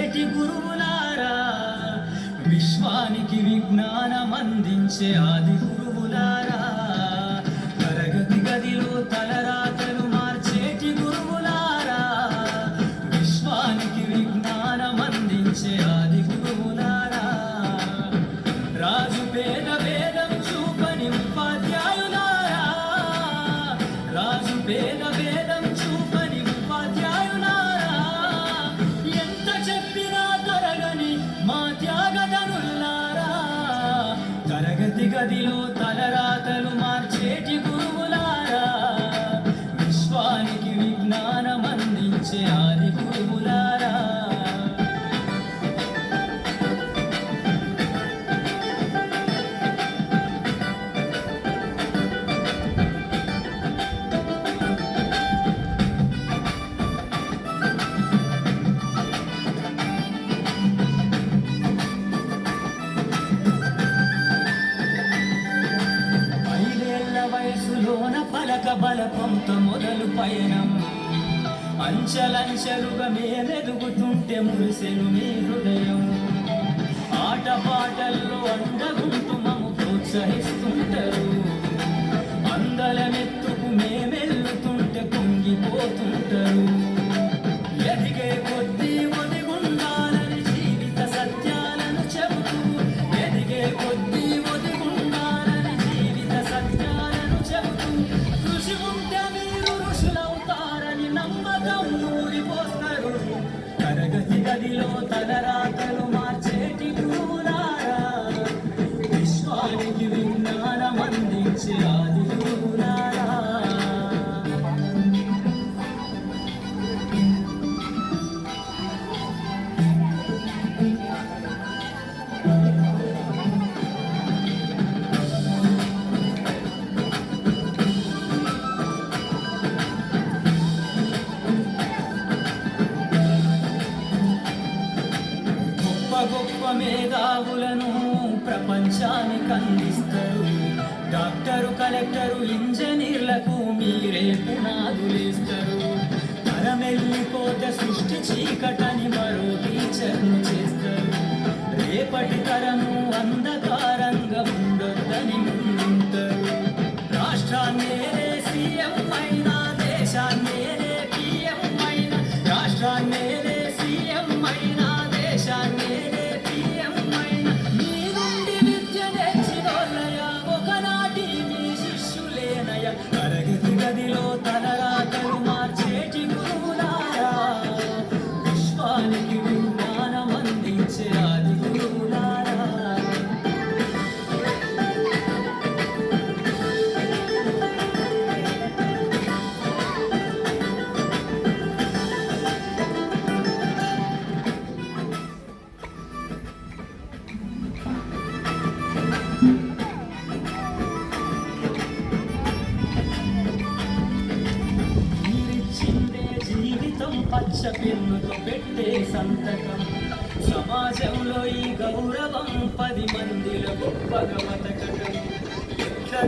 మార్చేటి గురువులారా, విశ్వానికి విజ్ఞానం అందించే ఆది గురువులారా, తరగతి గదిలో తలరాతలు మార్చేటి గురువులారా, విశ్వానికి విజ్ఞానం అందించే ఆది గురువులారా, రాజు పేద భేదం చూపని ఉపాధ్యాయులారా, రాజు పేద భేదం చూపని ఉపాధ్యాయులారా, ఎంత చెప్పినా తరగని మా త్యాగధనులారా, తరగతి గదిలో తలరాతలు మార్చేటి గురువులారా, విశ్వానికి విజ్ఞానం అందించే ఆది గురువులారా. వయసులోన పలక బలపంతో మొదలు పయనం, అంచెలంచెలుగా మేమెదుగుతుంటే మురిసెను మీ హృదయం, ఆటపాటల్లో అండగుంటూ మమ్ము ప్రోత్సహిస్తుంటారు, అందలమెత్తుకు మేమెల్లుతుంటే పొంగిపోతుంటారు, ఎదిగే కొద్దీ ఒదిగుండాలని జీవిత సత్యాలను చెబుతూ, ఎదిగే కొద్దీ ఒదిగుండాలని జీవిత సత్యాలను చెబుతూ, కృషి ఉంటే మీరు ఋషులవుతారని నమ్మకం నూరిపోస్తారు, తరగతి గదిలో తలరాతలు మార్చేటి గురువులారా, విశ్వానికి విజ్ఞానం అందించే ఆది గురువులారా. గొప్ప మేధావులను ప్రపంచానికి అందిస్తారు, డాక్టరు కలెక్టరు ఇంజనీర్లకు మీరే పునాదులేస్తారు, తరమెల్లిపోతే సృష్టి చీకటని మరో టీచర్ను చేస్తారు, రేపటి తరము అంధకారంగా ఉండొద్దని ముందుంటారు, రాష్ట్రాన్నేరే సీఎం అయినా దేశాన్నేరే పిఎం అయినా, రాష్ట్రాన్నేరే సీఎం అయినా దేశాన్నేరే పిఎం అయినా, మీ నుండి విద్య నేర్చినోళ్ళయ ఒకనాటి మీ శిష్యులేనయ, తరగతి గదిలో తలరాతలు మార్చేటి గురువులారా, విశ్వానికి విజ్ఞానం అందించే ఆది గురువులారా. పచ్చ పెన్నుతో పెట్టే సంతకం, సమాజంలో ఈ గౌరవం 10 మందిలో గొప్పగా బతకటం, ఎట్లా